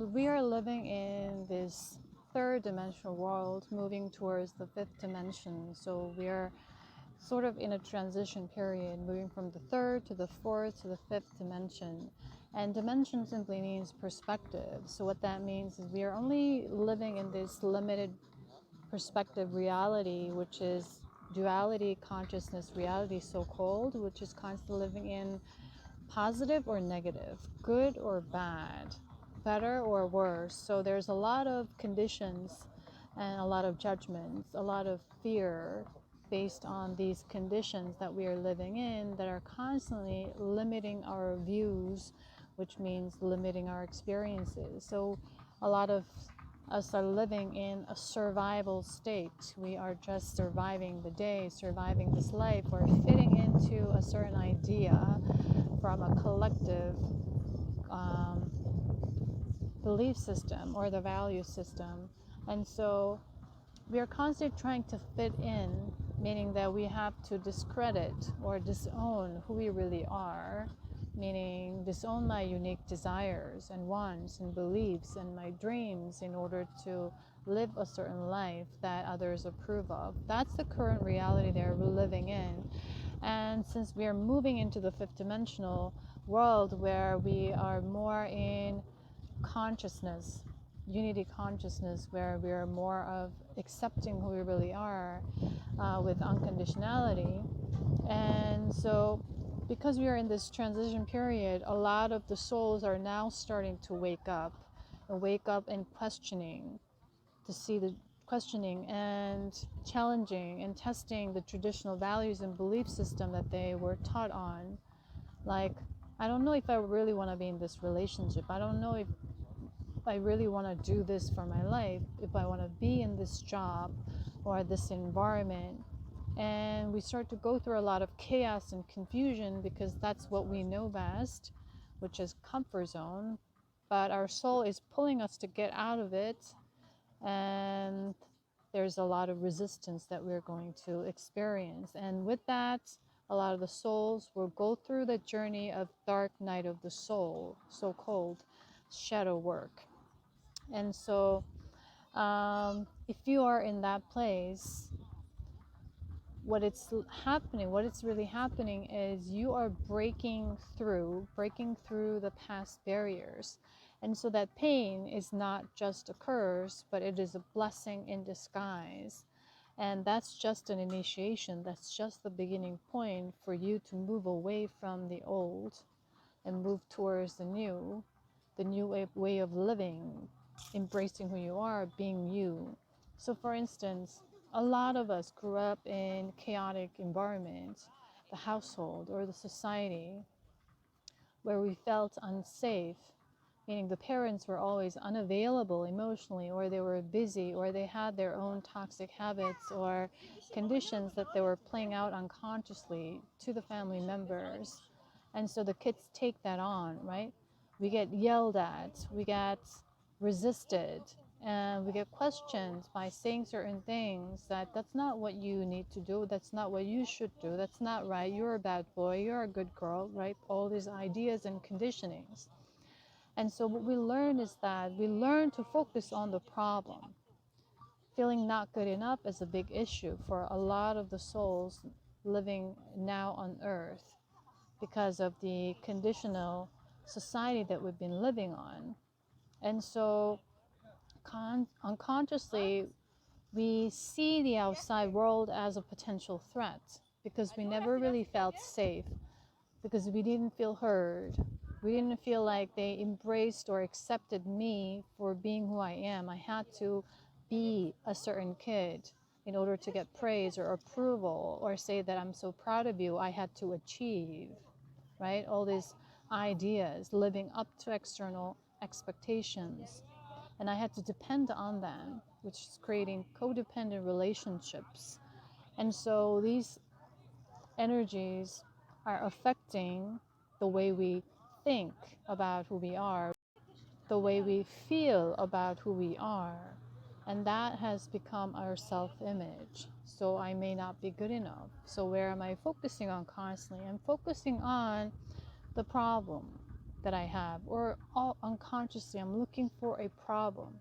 we are living in this third dimensional world, moving towards the fifth dimension. So we are sort of in a transition period, moving from the third to the fourth to the fifth dimension. And dimension simply means perspective. So what that means is we are only living in this limited perspective reality, which is duality, consciousness, reality, so-called, which is constantly living in positive or negative, good or bad, better or worse. So there's a lot of conditions and a lot of judgments, a lot of fear based on these conditions that we are living in that are constantly limiting our views, which means limiting our experiences. So a lot of us are living in a survival state. We are just surviving the day, surviving this life, or fitting into a certain idea from a collective belief system or the value system. And so we are constantly trying to fit in, meaning that we have to discredit or disown who we really are, meaning disown my unique desires and wants and beliefs and my dreams in order to live a certain life that others approve of. That's the current reality that we're living in. And since we are moving into the fifth dimensional world where we are more in consciousness, unity consciousness, where we are more of accepting who we really are with unconditionality. And so because we are in this transition period, a lot of the souls are now starting to wake up and questioning, to see the questioning and challenging and testing the traditional values and belief system that they were taught on. Like, I don't know if I really want to be in this relationship. I don't know if I really want to do this for my life, if I want to be in this job or this environment. And we start to go through a lot of chaos and confusion because that's what we know best, which is comfort zone. But our soul is pulling us to get out of it, and there's a lot of resistance that we're going to experience. And with that, a lot of the souls will go through the journey of dark night of the soul, so-called shadow work. And so if you are in that place, what it's really happening is you are breaking through the past barriers. And so that pain is not just a curse, but it is a blessing in disguise. And that's just an initiation. That's just the beginning point for you to move away from the old and move towards the new way of living, embracing who you are, being you. So for instance, a lot of us grew up in chaotic environments, the household or the society, where we felt unsafe, meaning the parents were always unavailable emotionally, or they were busy, or they had their own toxic habits or conditions that they were playing out unconsciously to the family members. And so the kids take that on, right? We get yelled at, we get resisted, and we get questioned by saying certain things that that's not what you need to do, that's not what you should do, that's not right, you're a bad boy, you're a good girl, right? All these ideas and conditionings. And so what we learn is that we learn to focus on the problem. Feeling not good enough is a big issue for a lot of the souls living now on earth because of the conditional society that we've been living on. And so unconsciously, we see the outside world as a potential threat because we never really felt safe, because we didn't feel heard. We didn't feel like they embraced or accepted me for being who I am. I had to be a certain kid in order to get praise or approval or say that I'm so proud of you. I had to achieve, right? All these ideas, living up to external expectations. And I had to depend on them, which is creating codependent relationships. And so these energies are affecting the way we think about who we are, the way we feel about who we are. And that has become our self-image. So I may not be good enough. So where am I focusing on constantly? I'm focusing on the problem. that I have, or all unconsciously I'm looking for a problem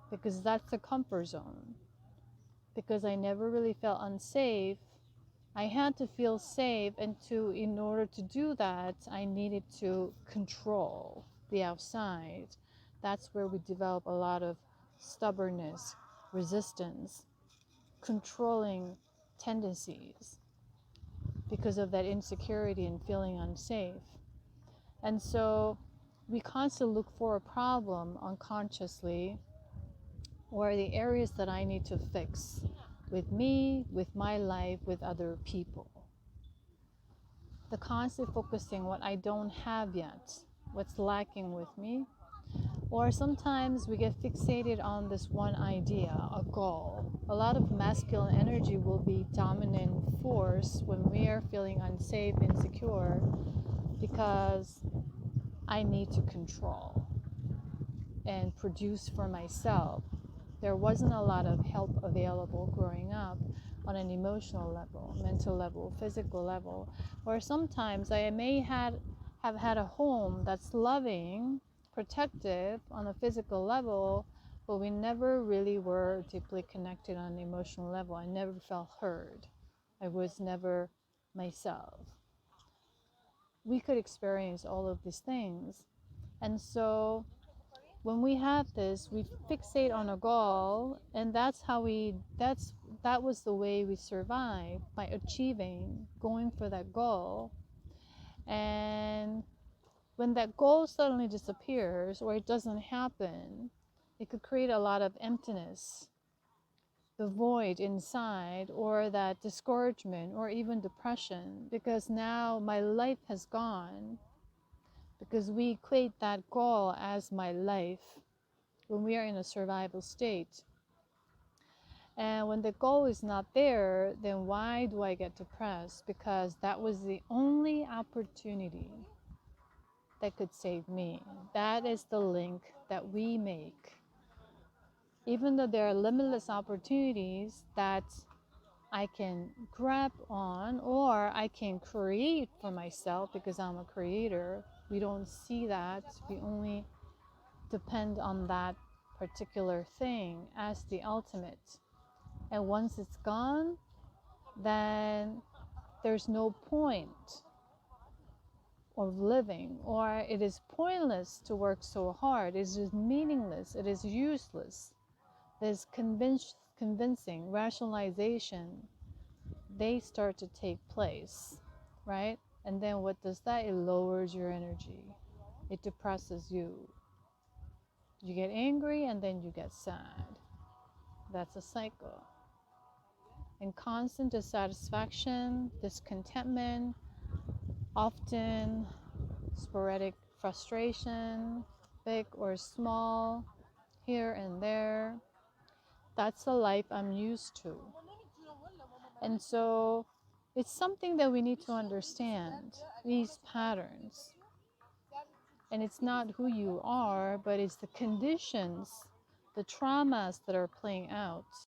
because that's the comfort zone. Because I never really felt unsafe, I had to feel safe, and in order to do that, I needed to control the outside. That's where we develop a lot of stubbornness, resistance, controlling tendencies because of that insecurity and feeling unsafe. And so we constantly look for a problem unconsciously, or the areas that I need to fix with me, with my life, with other people. The constant focusing what I don't have yet, what's lacking with me. Or sometimes we get fixated on this one idea, a goal. A lot of masculine energy will be dominant force when we are feeling unsafe, insecure, because I need to control and produce for myself. There wasn't a lot of help available growing up on an emotional level, mental level, physical level, or sometimes I may have had a home that's loving, protective on a physical level, but we never really were deeply connected on an emotional level. I never felt heard. I was never myself. We could experience all of these things. And so when we have this, we fixate on a goal, and that was the way we survived, by achieving, going for that goal. And when that goal suddenly disappears or it doesn't happen, it could create a lot of emptiness, the void inside, or that discouragement, or even depression, because now my life has gone, because we equate that goal as my life when we are in a survival state. And when the goal is not there, then why do I get depressed? Because that was the only opportunity that could save me. That is the link that we make. Even though there are limitless opportunities that I can grab on, or I can create for myself, because I'm a creator, we don't see that. We only depend on that particular thing as the ultimate. And once it's gone, then there's no point of living, or it is pointless to work so hard. It is meaningless. It is useless. This convincing rationalization, they start to take place, right? And then what does that? It lowers your energy. It depresses you. You get angry and then you get sad. That's a cycle. And constant dissatisfaction, discontentment, often sporadic frustration, big or small, here and there. That's the life I'm used to. And so it's something that we need to understand, these patterns. And it's not who you are, but it's the conditions, the traumas that are playing out.